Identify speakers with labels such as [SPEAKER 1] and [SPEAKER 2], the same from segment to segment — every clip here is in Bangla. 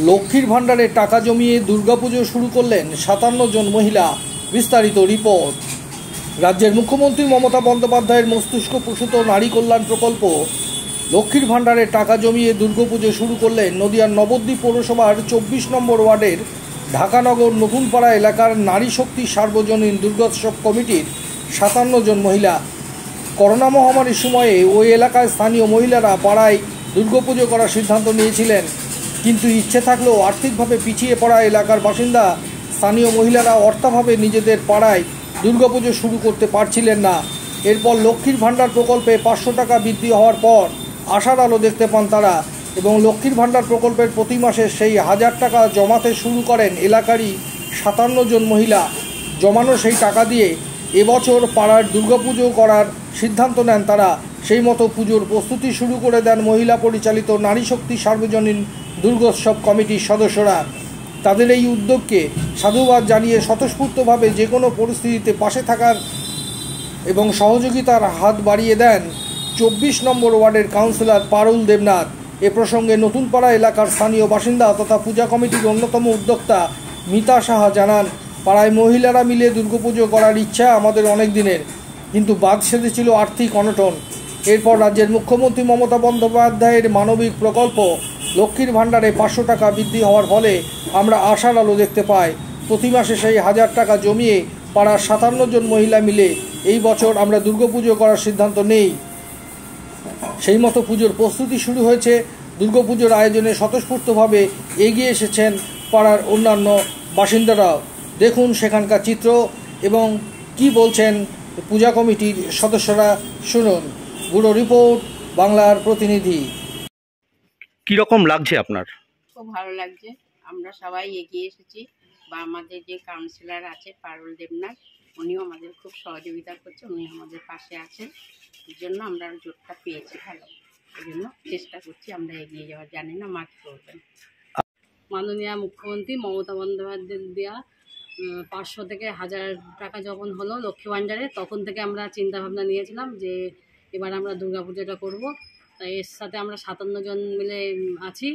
[SPEAKER 1] লক্ষ্মীর ভাণ্ডারে টাকা জমিয়ে দুর্গাপুজো শুরু করলেন 57 জন মহিলা। বিস্তারিত রিপোর্ট। রাজ্যের মুখ্যমন্ত্রী মমতা বন্দ্যোপাধ্যায়ের মস্তিষ্ক প্রসূত নারী কল্যাণ প্রকল্প লক্ষ্মীর ভাণ্ডারে টাকা জমিয়ে দুর্গাপুজো শুরু করলেন নদিয়ার নবদ্বীপ পৌরসভার 24 নম্বর ওয়ার্ডের ঢাকানগর নতুনপাড়া এলাকার নারী শক্তি সার্বজনীন দুর্গোৎসব কমিটির 57 জন মহিলা। করোনা মহামারীর সময়ে ওই এলাকায় স্থানীয় মহিলারা পাড়ায় দুর্গাপুজো করার সিদ্ধান্ত নিয়েছিলেন, কিন্তু ইচ্ছে থাকলেও আর্থিকভাবে পিছিয়ে পড়া এলাকার বাসিন্দা স্থানীয় মহিলারা অর্থাভাবে নিজেদের পাড়ায় দুর্গাপুজো শুরু করতে পারছিলেন না। এরপর লক্ষ্মীর ভাণ্ডার প্রকল্পে 500 টাকা বৃদ্ধি হওয়ার পর আশার আলো দেখতে পান তারা এবং লক্ষ্মীর ভাণ্ডার প্রকল্পের প্রতি মাসে সেই 1000 টাকা জমাতে শুরু করেন এলাকারই 57 জন মহিলা। জমানো সেই টাকা দিয়ে এবছর পাড়ার দুর্গাপুজো করার সিদ্ধান্ত নেন তারা। সেই মতো পুজোর প্রস্তুতি শুরু করে দেন মহিলা পরিচালিত নারী শক্তি সার্বজনীন দুর্গোৎসব কমিটির সদস্যরা। তাদের এই উদ্যোগকে সাধুবাদ জানিয়ে স্বতঃস্ফূর্তভাবে যে কোনো পরিস্থিতিতে পাশে থাকার এবং সহযোগিতার হাত বাড়িয়ে দেন 24 নম্বর ওয়ার্ডের কাউন্সিলর পারুল দেবনাথ। এ প্রসঙ্গে নতুনপাড়া এলাকার স্থানীয় বাসিন্দা তথা পূজা কমিটির অন্যতম উদ্যোক্তা মিতা সাহা জানান, পাড়ায় মহিলারা মিলে দুর্গাপুজো করার ইচ্ছা আমাদের অনেক দিনের, কিন্তু বাদ সেধেছিল আর্থিক অনটন। এরপর রাজ্যের মুখ্যমন্ত্রী মমতা বন্দ্যোপাধ্যায়ের মানবিক প্রকল্প লক্ষ্মীর ভাণ্ডারে 500 টাকা বৃদ্ধি হওয়ার ফলে আমরা আশার আলো দেখতে পাই। প্রতি মাসে সেই 1000 টাকা জমিয়ে পাড়ার 57 জন মহিলা মিলে এই বছর আমরা দুর্গাপুজো করার সিদ্ধান্ত নেই। সেই মতো পুজোর প্রস্তুতি শুরু হয়েছে। দুর্গাপুজোর আয়োজনে স্বতঃস্ফূর্তভাবে এগিয়ে এসেছেন পাড়ার অন্যান্য বাসিন্দারাও। দেখুন সেখানকার চিত্র এবং কি বলছেন পূজা কমিটির সদস্যরা, শুনুন। ব্যুরো রিপোর্ট, বাংলার প্রতিনিধি।
[SPEAKER 2] কি রকম লাগছে আপনার?
[SPEAKER 3] খুব ভালো লাগছে। আমরা সবাই এগিয়ে এসেছি বা আমাদের যে কাউন্সিলর আছে পারুল দেবনাথ, উনিও আমাদের খুব সহযোগিতা করছে, উনি আমাদের পাশে আছেন। এর জন্য আমরা জোরটা পেয়েছি ভালো, এই জন্য চেষ্টা করছি আমরা এগিয়ে যাওয়ার। জানি না মা কী করবেন। মাননীয় মুখ্যমন্ত্রী মমতা বন্দ্যোপাধ্যায়ের দেওয়া 500 থেকে 1000 টাকা যখন হলো লক্ষ্মী ভাণ্ডারে, তখন থেকে আমরা চিন্তাভাবনা নিয়েছিলাম যে এবার আমরা দুর্গাপুজোটা করব। তাই এর সাথে আমরা 57 জন মিলে আছি।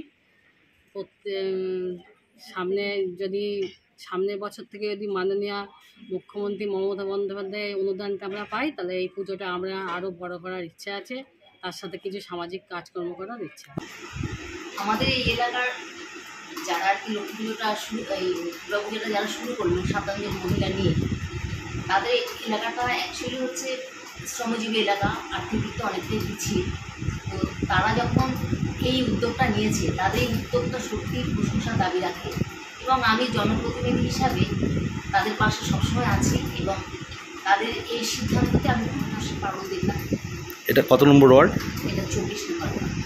[SPEAKER 3] সামনের বছর থেকে যদি মাননীয় মুখ্যমন্ত্রী মমতা বন্দ্যোপাধ্যায়ের অনুদানটা আমরা পাই, তাহলে এই পুজোটা আমরা আরও বড় করার ইচ্ছা আছে। তার সাথে কিছু সামাজিক কাজকর্ম করার ইচ্ছা।
[SPEAKER 4] আমাদের এই এলাকার যারা আর কি লক্ষ্মী পুজোটা এই দুর্গাপুজোটা যারা শুরু করলো 57 জন মহিলা নিয়ে, তাদের এলাকাটা অ্যাকচুয়ালি হচ্ছে শ্রমজীবী এলাকা, আর্থিক দিক থেকে অনেকটাই পিছিয়ে। তো তারা যখন এই উদ্যোগটা নিয়েছে, তাদের এই উদ্যোগটা সত্যিই প্রশংসার দাবি রাখে এবং আমি জনপ্রতিনিধি হিসাবে তাদের পাশে সবসময় আছি এবং তাদের এই সিদ্ধান্তকে আমি পাশে পালন দিলাম।
[SPEAKER 2] এটা কত নম্বর ওয়ার্ড?
[SPEAKER 4] এটা 24 নম্বর ওয়ার্ড।